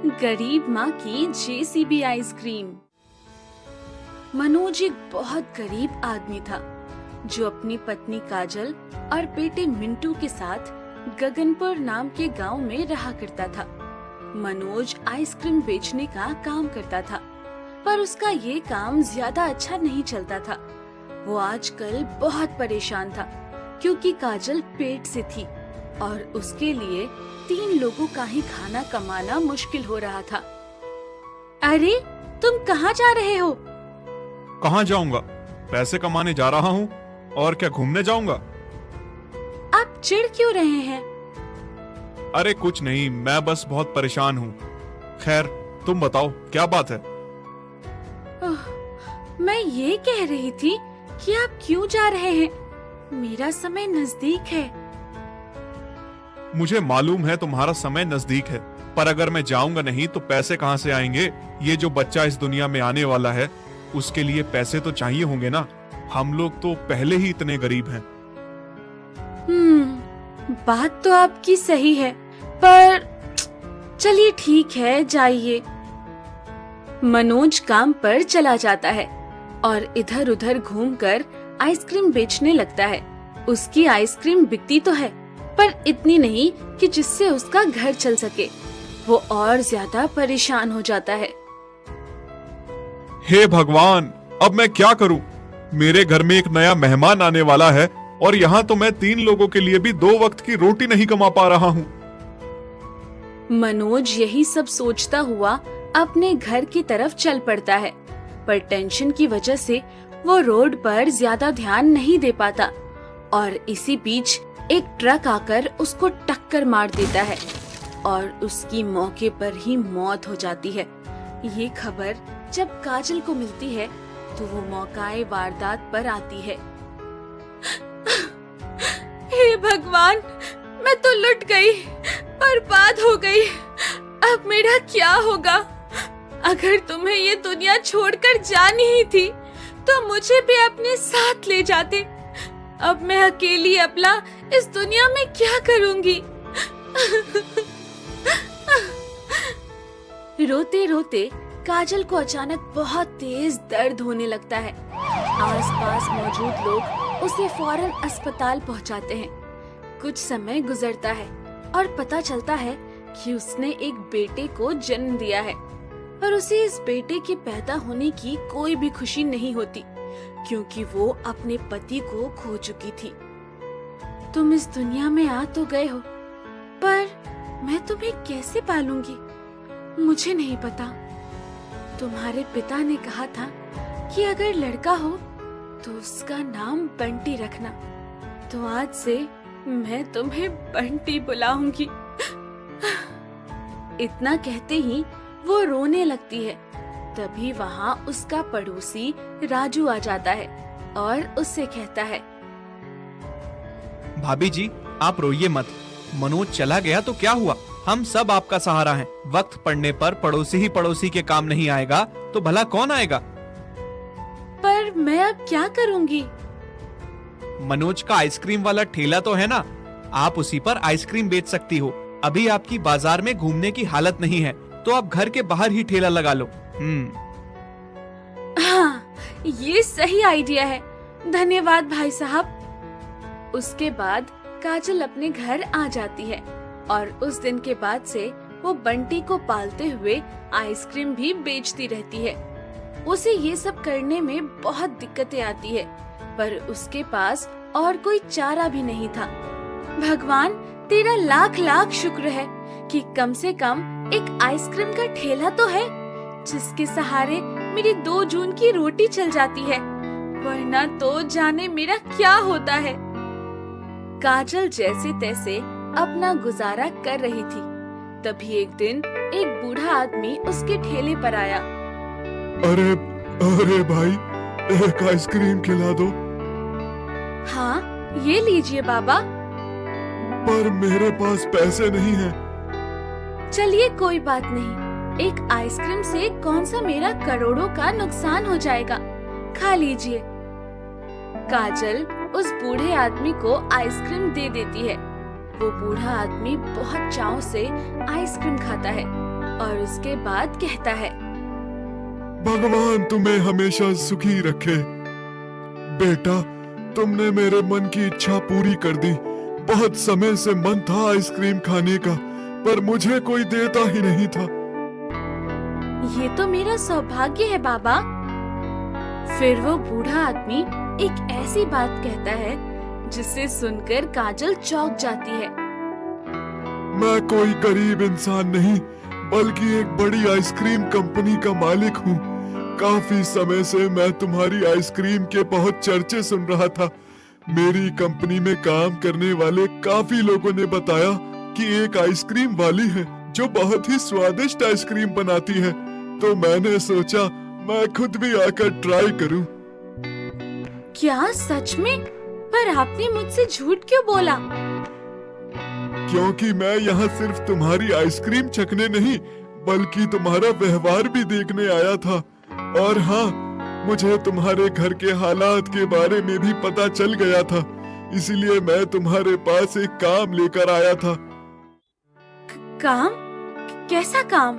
गरीब माँ की जेसीबी आइसक्रीम। मनोज एक बहुत गरीब आदमी था जो अपनी पत्नी काजल और बेटे मिंटू के साथ गगनपुर नाम के गांव में रहा करता था। मनोज आइसक्रीम बेचने का काम करता था, पर उसका ये काम ज्यादा अच्छा नहीं चलता था। वो आजकल बहुत परेशान था क्योंकि काजल पेट से थी और उसके लिए 3 लोगों का ही खाना कमाना मुश्किल हो रहा था। अरे, तुम कहाँ जा रहे हो? कहाँ जाऊंगा? पैसे कमाने जा रहा हूँ। और क्या, घूमने जाऊंगा? आप चिढ़ क्यों रहे हैं? अरे कुछ नहीं, मैं बस बहुत परेशान हूँ। खैर, तुम बताओ क्या बात है? मैं ये कह रही थी कि आप क्यों जा रहे हैं? मेरा समय नजदीक है। मुझे मालूम है तुम्हारा समय नजदीक है, पर अगर मैं जाऊंगा नहीं तो पैसे कहाँ से आएंगे? ये जो बच्चा इस दुनिया में आने वाला है, उसके लिए पैसे तो चाहिए होंगे ना। हम लोग तो पहले ही इतने गरीब हैं। बात तो आपकी सही है, पर चलिए ठीक है, जाइए। मनोज काम पर चला जाता है और इधर उधर घूमकर आइसक्रीम बेचने लगता है। उसकी आइसक्रीम बिकती तो है, पर इतनी नहीं कि जिससे उसका घर चल सके। वो और ज्यादा परेशान हो जाता है। हे भगवान, अब मैं क्या करूं? मेरे घर में एक नया मेहमान आने वाला है और यहाँ तो मैं 3 लोगों के लिए भी 2 वक्त की रोटी नहीं कमा पा रहा हूँ। मनोज यही सब सोचता हुआ अपने घर की तरफ चल पड़ता है, पर टेंशन की वजह से वो रोड पर ज्यादा ध्यान नहीं दे पाता और इसी बीच एक ट्रक आकर उसको टक्कर मार देता है और उसकी मौके पर ही मौत हो जाती है। ये खबर जब काजल को मिलती है तो वो मौकाए वारदात पर आती है। हे भगवान, मैं तो लुट गई, बर्बाद हो गई। अब मेरा क्या होगा? अगर तुम्हें ये दुनिया छोड़कर जानी ही थी तो मुझे भी अपने साथ ले जाते। अब मैं अकेली अबला इस दुनिया में क्या करूंगी? रोते रोते काजल को अचानक बहुत तेज दर्द होने लगता है। आसपास मौजूद लोग उसे फौरन अस्पताल पहुंचाते हैं। कुछ समय गुजरता है और पता चलता है कि उसने एक बेटे को जन्म दिया है, पर उसे इस बेटे के पैदा होने की कोई भी खुशी नहीं होती क्योंकि वो अपने पति को खो चुकी थी। तुम इस दुनिया में आ तो गए हो, पर मैं तुम्हें कैसे पालूंगी? मुझे नहीं पता। तुम्हारे पिता ने कहा था कि अगर लड़का हो तो उसका नाम बंटी रखना, तो आज से मैं तुम्हें बंटी बुलाऊंगी। इतना कहते ही वो रोने लगती है। तभी वहाँ उसका पड़ोसी राजू आ जाता है और उससे कहता है, भाभी जी, आप रोइए मत। मनोज चला गया तो क्या हुआ? हम सब आपका सहारा हैं। वक्त पड़ने पर पड़ोसी ही पड़ोसी के काम नहीं आएगा तो भला कौन आएगा? पर मैं अब क्या करूंगी? मनोज का आइसक्रीम वाला ठेला तो है ना, आप उसी पर आइसक्रीम बेच सकती हो। अभी आपकी बाजार में घूमने की हालत नहीं है तो आप घर के बाहर ही ठेला लगा लो। हाँ, ये सही आइडिया है। धन्यवाद भाई साहब। उसके बाद काजल अपने घर आ जाती है और उस दिन के बाद से वो बंटी को पालते हुए आइसक्रीम भी बेचती रहती है। उसे ये सब करने में बहुत दिक्कतें आती है, पर उसके पास और कोई चारा भी नहीं था। भगवान, तेरा लाख लाख शुक्र है कि कम से कम एक आइसक्रीम का ठेला तो है जिसके सहारे मेरी 2 जून की रोटी चल जाती है, वरना तो जाने मेरा क्या होता है। काजल जैसे तैसे अपना गुजारा कर रही थी। तभी एक दिन एक बूढ़ा आदमी उसके ठेले पर आया। अरे अरे भाई, एक आइसक्रीम खिला दो। हाँ, ये लीजिए बाबा। पर मेरे पास पैसे नहीं हैं। चलिए कोई बात नहीं, एक आइसक्रीम से कौन सा मेरा करोड़ों का नुकसान हो जाएगा, खा लीजिए। काजल उस बूढ़े आदमी को आइसक्रीम दे देती है। वो बूढ़ा आदमी बहुत चाव से आइसक्रीम खाता है और उसके बाद कहता है, भगवान तुम्हें हमेशा सुखी रखे। बेटा, तुमने मेरे मन की इच्छा पूरी कर दी। बहुत समय से मन था आइसक्रीम खाने का, पर मुझे कोई देता ही नहीं था। ये तो मेरा सौभाग्य है बाबा। फिर वो बूढ़ा आदमी एक ऐसी बात कहता है जिसे सुनकर काजल चौंक जाती है। मैं कोई गरीब इंसान नहीं, बल्कि एक बड़ी आइसक्रीम कंपनी का मालिक हूँ। काफी समय से मैं तुम्हारी आइसक्रीम के बहुत चर्चे सुन रहा था। मेरी कंपनी में काम करने वाले काफी लोगों ने बताया कि एक आइसक्रीम वाली है जो बहुत ही स्वादिष्ट आइसक्रीम बनाती है, तो मैंने सोचा मैं खुद भी आकर ट्राई करूं। क्या सच में? पर आपने मुझसे झूठ क्यों बोला? क्योंकि मैं यहाँ सिर्फ तुम्हारी आइसक्रीम चखने नहीं, बल्कि तुम्हारा व्यवहार भी देखने आया था। और हाँ, मुझे तुम्हारे घर के हालात के बारे में भी पता चल गया था, इसलिए मैं तुम्हारे पास एक काम लेकर आया था। काम? कैसा काम?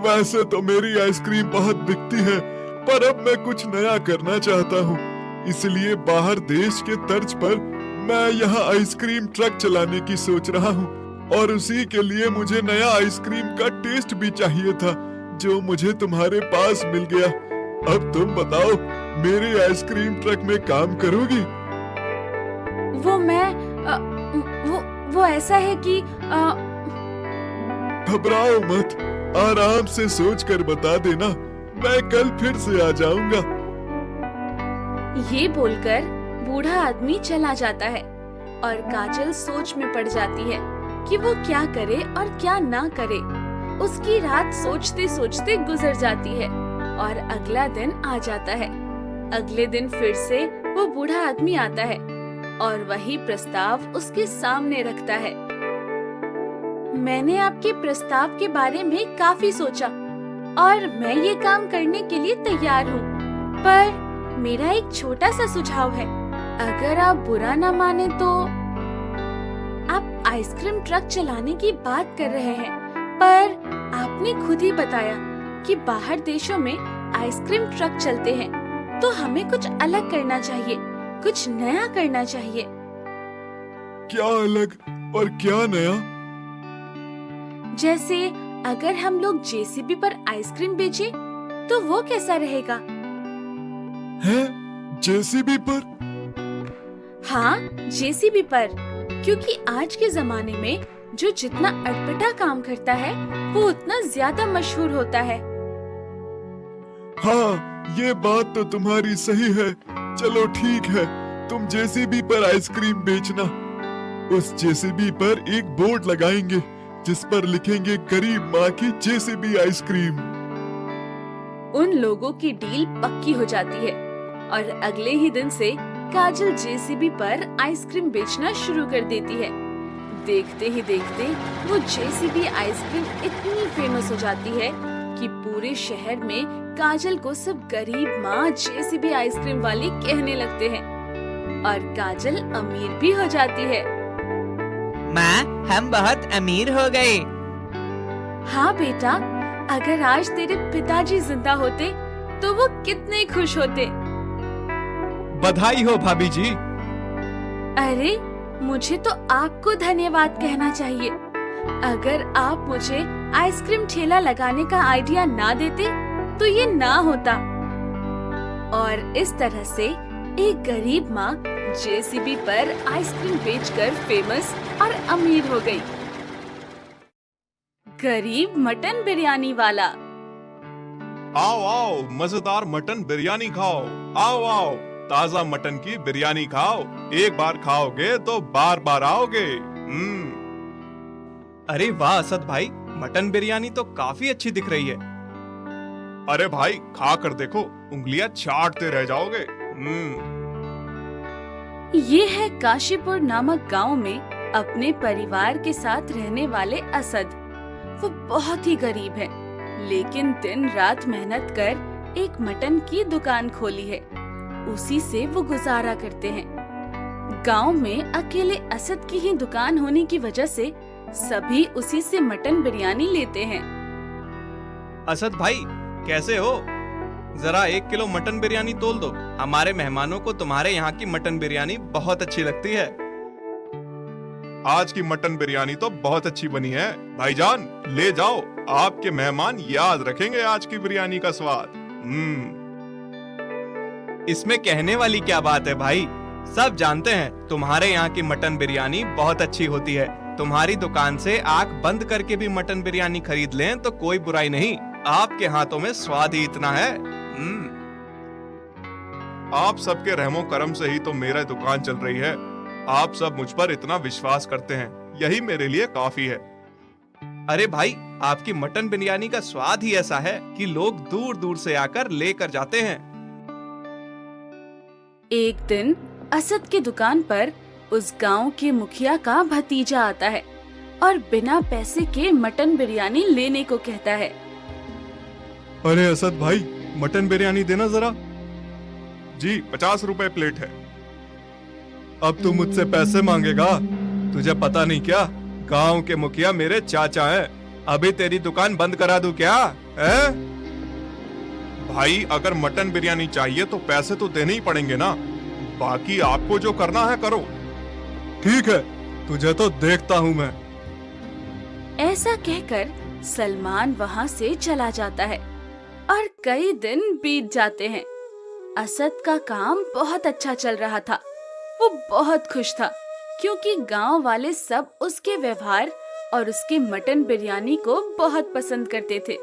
वैसे तो मेरी आइसक्रीम बहुत बिकती है, पर अब मैं कुछ नया करना चाहता हूँ, इसलिए बाहर देश के तर्ज पर मैं यहाँ आइसक्रीम ट्रक चलाने की सोच रहा हूँ। और उसी के लिए मुझे नया आइसक्रीम का टेस्ट भी चाहिए था, जो मुझे तुम्हारे पास मिल गया। अब तुम बताओ, मेरे आइसक्रीम ट्रक में काम करोगी? वो ऐसा है कि घबराओ मत, आराम से सोचकर बता देना, मैं कल फिर से आ जाऊंगा। ये बोलकर बूढ़ा आदमी चला जाता है और काजल सोच में पड़ जाती है कि वो क्या करे और क्या ना करे। उसकी रात सोचते सोचते गुजर जाती है और अगला दिन आ जाता है। अगले दिन फिर से वो बूढ़ा आदमी आता है और वही प्रस्ताव उसके सामने रखता है। मैंने आपके प्रस्ताव के बारे में काफी सोचा और मैं ये काम करने के लिए तैयार हूँ, पर मेरा एक छोटा सा सुझाव है। अगर आप बुरा ना माने तो आप आइसक्रीम ट्रक चलाने की बात कर रहे हैं, पर आपने खुद ही बताया कि बाहर देशों में आइसक्रीम ट्रक चलते हैं, तो हमें कुछ अलग करना चाहिए, कुछ नया करना चाहिए। क्या अलग और क्या नया? जैसे अगर हम लोग जेसीबी पर आइसक्रीम बेचे तो वो कैसा रहेगा? है जेसीबी पर? हाँ, जेसीबी पर, क्योंकि आज के जमाने में जो जितना अटपटा काम करता है वो उतना ज्यादा मशहूर होता है। हाँ, ये बात तो तुम्हारी सही है। चलो ठीक है, तुम जेसीबी पर आइसक्रीम बेचना। उस जेसीबी पर एक बोर्ड लगाएंगे जिस पर लिखेंगे गरीब माँ की जेसीबी आइसक्रीम। उन लोगों की डील पक्की हो जाती है और अगले ही दिन से काजल जेसीबी पर आइसक्रीम बेचना शुरू कर देती है। देखते ही देखते वो जेसीबी आइसक्रीम इतनी फेमस हो जाती है कि पूरे शहर में काजल को सब गरीब माँ जेसीबी आइसक्रीम वाली कहने लगते हैं और काजल अमीर भी हो जाती है। माँ, हम बहुत अमीर हो गए। हाँ बेटा, अगर आज तेरे पिताजी जिंदा होते तो वो कितने खुश होते। बधाई हो भाभी जी। अरे, मुझे तो आपको धन्यवाद कहना चाहिए। अगर आप मुझे आइसक्रीम ठेला लगाने का आइडिया ना देते तो ये ना होता। और इस तरह से एक गरीब माँ जेसीबी पर आइसक्रीम बेचकर फेमस और अमीर हो गई। गरीब मटन बिरयानी वाला। आओ आओ, मजेदार मटन बिरयानी खाओ। आओ आओ, ताजा मटन की बिरयानी खाओ। एक बार खाओगे तो बार बार आओगे। अरे वाह असद भाई, मटन बिरयानी तो काफी अच्छी दिख रही है। अरे भाई, खा कर देखो, उंगलियां चाटते रह जाओगे। ये है काशीपुर नामक गांव में अपने परिवार के साथ रहने वाले असद। वो बहुत ही गरीब है, लेकिन दिन रात मेहनत कर एक मटन की दुकान खोली है। उसी से वो गुजारा करते हैं। गांव में अकेले असद की ही दुकान होने की वजह से सभी उसी से मटन बिरयानी लेते हैं। असद भाई, कैसे हो? जरा 1 किलो मटन बिरयानी तोल दो। हमारे मेहमानों को तुम्हारे यहाँ की मटन बिरयानी बहुत अच्छी लगती है। आज की मटन बिरयानी तो बहुत अच्छी बनी है भाईजान, ले जाओ, आपके मेहमान याद रखेंगे आज की बिरयानी का स्वाद। इसमें कहने वाली क्या बात है भाई, सब जानते हैं तुम्हारे यहाँ की मटन बिरयानी बहुत अच्छी होती है। तुम्हारी दुकान से आंख बंद करके भी मटन बिरयानी खरीद लें तो कोई बुराई नहीं। आपके हाथों में स्वाद ही इतना है। आप सबके रहमो करम से ही तो मेरा दुकान चल रही है। आप सब मुझ पर इतना विश्वास करते हैं, यही मेरे लिए काफी है। अरे भाई, आपकी मटन बिरयानी का स्वाद ही ऐसा है कि लोग दूर दूर से आकर लेकर जाते हैं। एक दिन असद की दुकान पर उस गांव के मुखिया का भतीजा आता है और बिना पैसे के मटन बिरयानी लेने को कहता है। अरे असद भाई, मटन बिरयानी देना जरा। जी 50 रुपए प्लेट है। अब तू मुझसे पैसे मांगेगा? तुझे पता नहीं क्या, गांव के मुखिया मेरे चाचा हैं। अभी तेरी दुकान बंद करा दूं क्या? है? भाई, अगर मटन बिरयानी चाहिए तो पैसे तो देने ही पड़ेंगे ना। बाकी आपको जो करना है करो। ठीक है, तुझे तो देखता हूँ मैं। ऐसा कहकर सलमान वहाँ से चला जाता है और कई दिन बीत जाते हैं। असद का काम बहुत अच्छा चल रहा था। वो बहुत खुश था क्योंकि गांव वाले सब उसके व्यवहार और उसकी मटन बिरयानी को बहुत पसंद करते थे।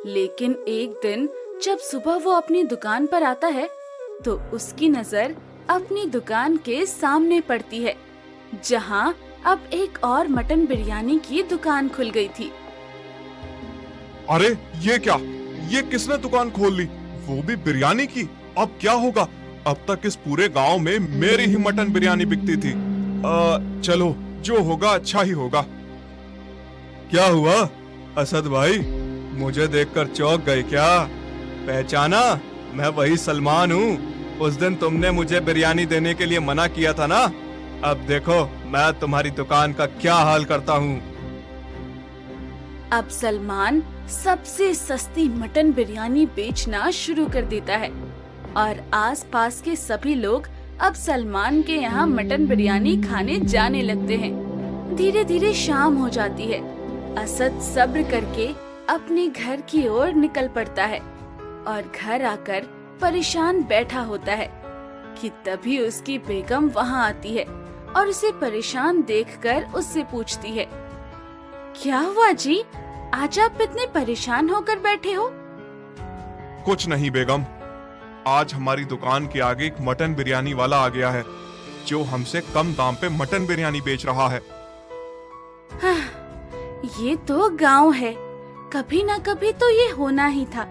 लेकिन एक दिन जब सुबह वो अपनी दुकान पर आता है तो उसकी नजर अपनी दुकान के सामने पड़ती है, जहां अब एक और मटन बिरयानी की दुकान खुल गई थी। अरे ये क्या, ये किसने दुकान खोल ली, वो भी बिरयानी की? अब क्या होगा? अब तक इस पूरे गांव में मेरी ही मटन बिरयानी बिकती थी। चलो, जो होगा अच्छा ही होगा। क्या हुआ असद भाई, मुझे देखकर चौंक गए क्या? पहचाना? मैं वही सलमान हूँ। उस दिन तुमने मुझे बिरयानी देने के लिए मना किया था ना। अब देखो मैं तुम्हारी दुकान का क्या हाल करता हूँ। अब सलमान सबसे सस्ती मटन बिरयानी बेचना शुरू कर देता है और आसपास के सभी लोग अब सलमान के यहाँ मटन बिरयानी खाने जाने लगते हैं। धीरे धीरे शाम हो जाती है। असद सब्र करके अपने घर की ओर निकल पड़ता है और घर आकर परेशान बैठा होता है कि तभी उसकी बेगम वहाँ आती है और उसे परेशान देखकर उससे पूछती है, क्या हुआ जी, आज आप इतने परेशान होकर बैठे हो? कुछ नहीं बेगम, आज हमारी दुकान के आगे एक मटन बिरयानी वाला आ गया है जो हमसे कम दाम पे मटन बिरयानी बेच रहा है। हाँ, ये तो गांव है, कभी ना कभी तो ये होना ही था।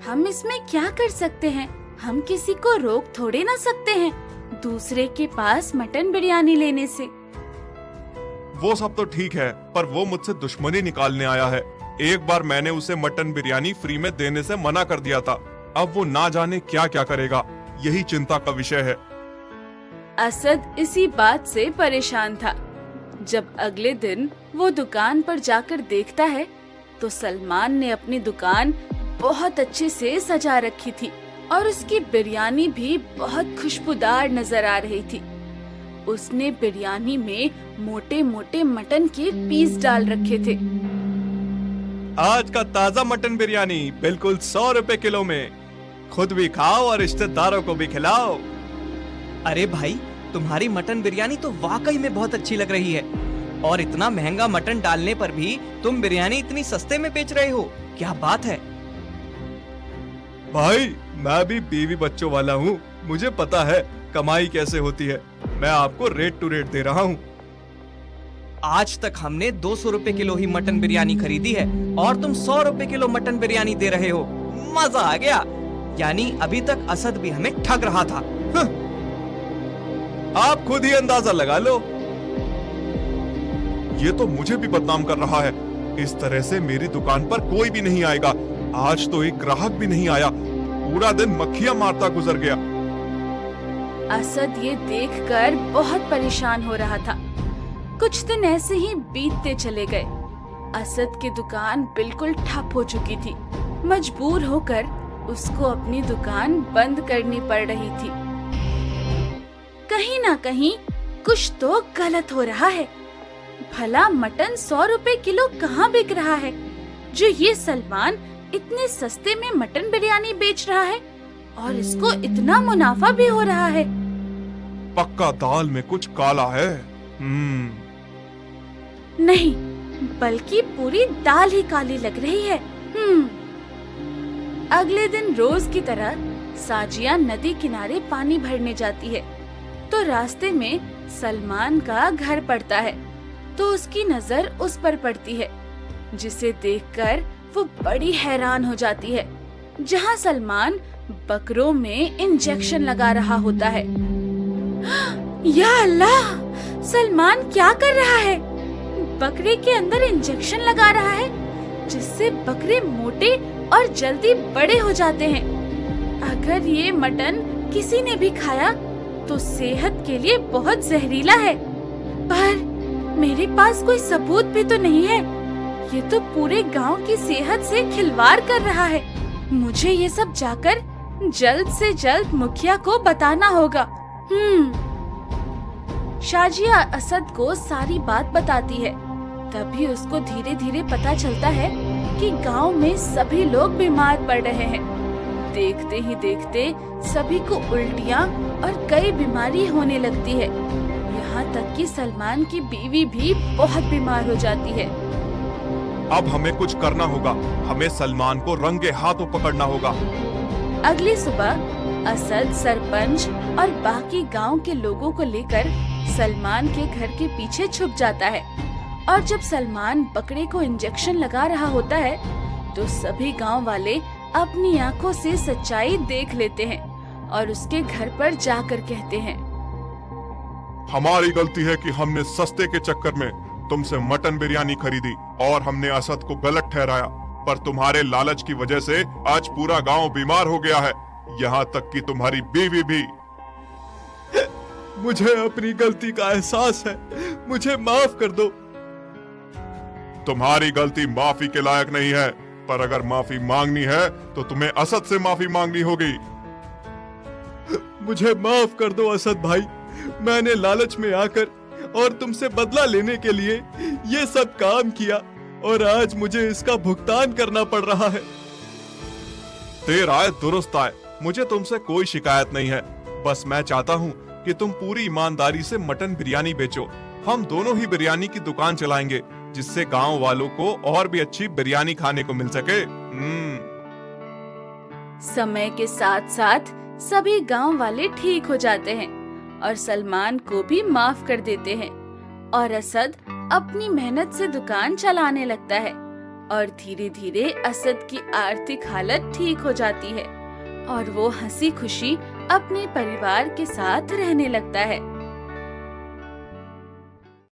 हम इसमें क्या कर सकते हैं? हम किसी को रोक थोड़े ना सकते हैं दूसरे के पास मटन बिरयानी लेने से। वो सब तो ठीक है, पर वो मुझसे दुश्मनी निकालने आया है। एक बार मैंने उसे मटन बिरयानी फ्री में देने से मना कर दिया था। अब वो ना जाने क्या क्या करेगा, यही चिंता का विषय है। असद इसी बात से परेशान था। जब अगले दिन वो दुकान पर जाकर देखता है तो सलमान ने अपनी दुकान बहुत अच्छे से सजा रखी थी और उसकी बिरयानी भी बहुत खुशबूदार नजर आ रही थी। उसने बिरयानी में मोटे मोटे मटन के पीस डाल रखे थे। आज का ताजा मटन बिरयानी बिल्कुल 100 रुपए किलो में। खुद भी खाओ और रिश्तेदारों को भी खिलाओ। अरे भाई, तुम्हारी मटन बिरयानी तो वाकई में बहुत अच्छी लग रही है। और इतना महंगा मटन डालने पर भी तुम बिरयानी इतनी सस्ते में बेच रहे हो, क्या बात है? भाई, मैं भी बीवी बच्चों वाला हूँ, मुझे पता है कमाई कैसे होती है। मैं आपको रेट टू रेट दे रहा हूँ। आज तक हमने 200 रुपए किलो ही मटन बिरयानी खरीदी है और तुम 100 रुपए किलो मटन बिरयानी दे रहे हो। मजा आ गया। यानी अभी तक असद भी हमें ठग रहा था। आप खुद ही अंदाजा लगा लो। ये तो मुझे भी बदनाम कर रहा है। इस तरह से मेरी दुकान पर कोई भी नहीं आएगा। आज तो एक ग्राहक भी नहीं आया, पूरा दिन मक्खियां मारता गुजर गया। असद ये देखकर बहुत परेशान हो रहा था। कुछ दिन ऐसे ही बीतते चले गए। असद की दुकान बिल्कुल ठप हो चुकी थी। मजबूर होकर उसको अपनी दुकान बंद करनी पड़ रही थी। कहीं ना कहीं कुछ तो गलत हो रहा है। भला मटन 100 रुपए किलो कहाँ बिक रहा है, जो ये सलमान इतने सस्ते में मटन बिरयानी बेच रहा है और इसको इतना मुनाफा भी हो रहा है। पक्का दाल में कुछ काला है। नहीं, बल्कि पूरी दाल ही काली लग रही है। अगले दिन रोज की तरह साजिया नदी किनारे पानी भरने जाती है, तो रास्ते में सलमान का घर पड़ता है। तो उसकी नजर उस पर पड़ती है, जिसे देखकर वो बड़ी हैरान हो जाती है। जहाँ सलमान बकरों में इंजेक्शन लगा रहा होता है। या अल्लाह, सलमान क्या कर रहा है? बकरे के अंदर इंजेक्शन लगा रहा है, जिससे बकरे मोटे और जल्दी बड़े हो जाते हैं। अगर ये मटन किसी ने भी खाया तो सेहत के लिए बहुत जहरीला है। पर मेरे पास कोई सबूत भी तो नहीं है। ये तो पूरे गांव की सेहत से खिलवाड़ कर रहा है। मुझे ये सब जाकर जल्द से जल्द मुखिया को बताना होगा। शाजिया असद को सारी बात बताती है। तभी उसको धीरे धीरे पता चलता है कि गांव में सभी लोग बीमार पड़ रहे हैं। देखते ही देखते सभी को उल्टियाँ और कई बीमारी होने लगती है। यहाँ तक कि सलमान की बीवी भी बहुत बीमार हो जाती है। अब हमें कुछ करना होगा। हमें सलमान को रंगे हाथों पकड़ना होगा। अगली सुबह असद, सरपंच और बाकी गांव के लोगों को लेकर सलमान के घर के पीछे छुप जाता है। और जब सलमान बकरे को इंजेक्शन लगा रहा होता है, तो सभी गांव वाले अपनी आंखों से सच्चाई देख लेते हैं और उसके घर पर जाकर कहते हैं, हमारी गलती है कि हमने सस्ते के चक्कर में तुमसे मटन बिरयानी खरीदी और हमने असद को गलत ठहराया। पर तुम्हारे लालच की वजह से आज पूरा गांव बीमार हो गया है, यहाँ तक कि तुम्हारी बीवी भी। मुझे अपनी गलती का एहसास है, मुझे माफ कर दो। तुम्हारी गलती माफी के लायक नहीं है, पर अगर माफी मांगनी है तो तुम्हें असद से माफी मांगनी होगी। मुझे माफ कर दो असद भाई। मैंने लालच में आकर और तुमसे बदला लेने के लिए ये सब काम किया और आज मुझे इसका भुगतान करना पड़ रहा है। देर आए दुरुस्त आए, मुझे तुमसे कोई शिकायत नहीं है। बस मैं चाहता हूँ कि तुम पूरी ईमानदारी से मटन बिरयानी बेचो। हम दोनों ही बिरयानी की दुकान चलाएंगे, जिससे गांव वालों को और भी अच्छी बिरयानी खाने को मिल सके। समय के साथ साथ सभी गांव वाले ठीक हो जाते हैं और सलमान को भी माफ कर देते हैं। और असद अपनी मेहनत से दुकान चलाने लगता है और धीरे धीरे असद की आर्थिक हालत ठीक हो जाती है और वो हंसी खुशी अपने परिवार के साथ रहने लगता है।